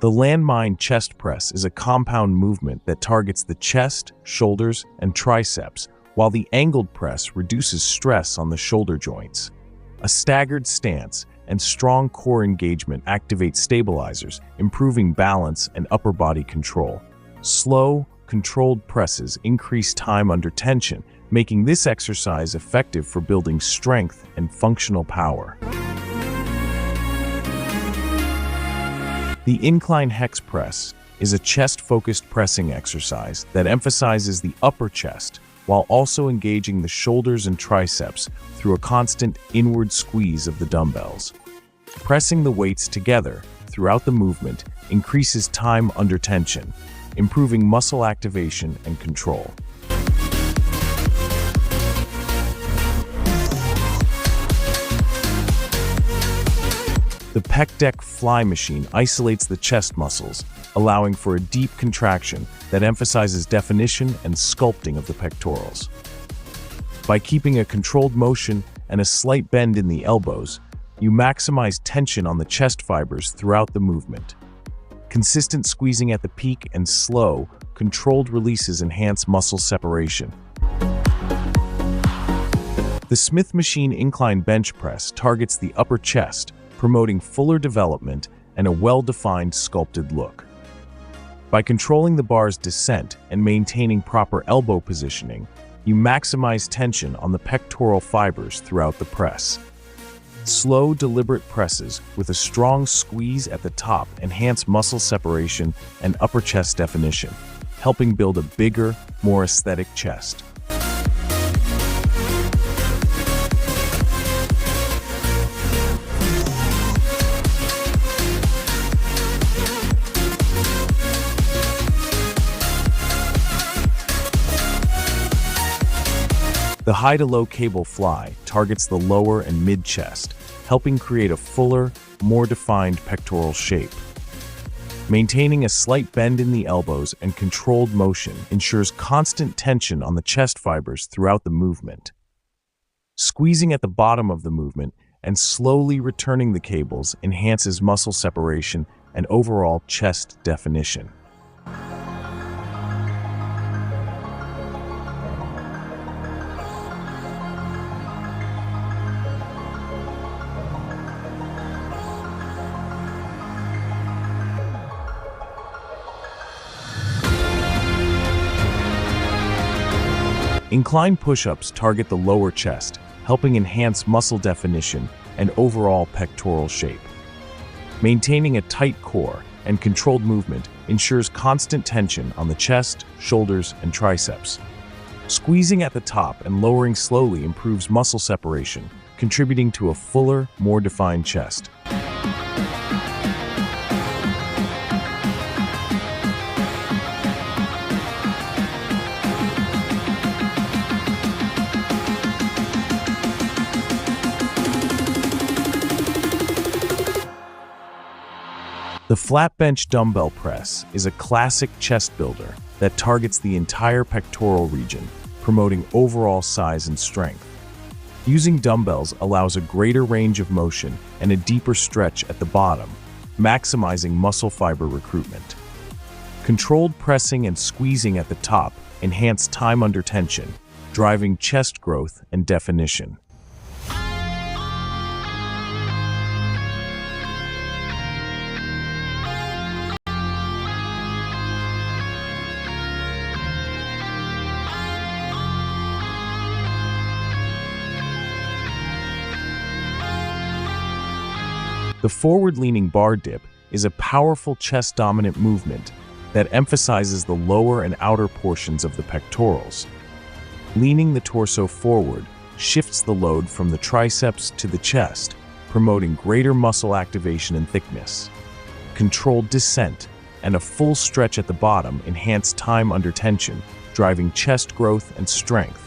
The landmine chest press is a compound movement that targets the chest, shoulders, and triceps, while the angled press reduces stress on the shoulder joints. A staggered stance and strong core engagement activate stabilizers, improving balance and upper body control. Slow, controlled presses increase time under tension, making this exercise effective for building strength and functional power. The incline hex press is a chest-focused pressing exercise that emphasizes the upper chest while also engaging the shoulders and triceps through a constant inward squeeze of the dumbbells. Pressing the weights together throughout the movement increases time under tension, improving muscle activation and control. The pec deck fly machine isolates the chest muscles, allowing for a deep contraction that emphasizes definition and sculpting of the pectorals. By keeping a controlled motion and a slight bend in the elbows, you maximize tension on the chest fibers throughout the movement. Consistent squeezing at the peak and slow, controlled releases enhance muscle separation. The Smith machine incline bench press targets the upper chest, promoting fuller development and a well-defined sculpted look. By controlling the bar's descent and maintaining proper elbow positioning, you maximize tension on the pectoral fibers throughout the press. Slow, deliberate presses with a strong squeeze at the top enhance muscle separation and upper chest definition, helping build a bigger, more aesthetic chest. The high-to-low cable fly targets the lower and mid-chest, helping create a fuller, more defined pectoral shape. Maintaining a slight bend in the elbows and controlled motion ensures constant tension on the chest fibers throughout the movement. Squeezing at the bottom of the movement and slowly returning the cables enhances muscle separation and overall chest definition. Incline push-ups target the lower chest, helping enhance muscle definition and overall pectoral shape. Maintaining a tight core and controlled movement ensures constant tension on the chest, shoulders, and triceps. Squeezing at the top and lowering slowly improves muscle separation, contributing to a fuller, more defined chest. The flat bench dumbbell press is a classic chest builder that targets the entire pectoral region, promoting overall size and strength. Using dumbbells allows a greater range of motion and a deeper stretch at the bottom, maximizing muscle fiber recruitment. Controlled pressing and squeezing at the top enhance time under tension, driving chest growth and definition. The forward-leaning bar dip is a powerful chest-dominant movement that emphasizes the lower and outer portions of the pectorals. Leaning the torso forward shifts the load from the triceps to the chest, promoting greater muscle activation and thickness. Controlled descent and a full stretch at the bottom enhance time under tension, driving chest growth and strength.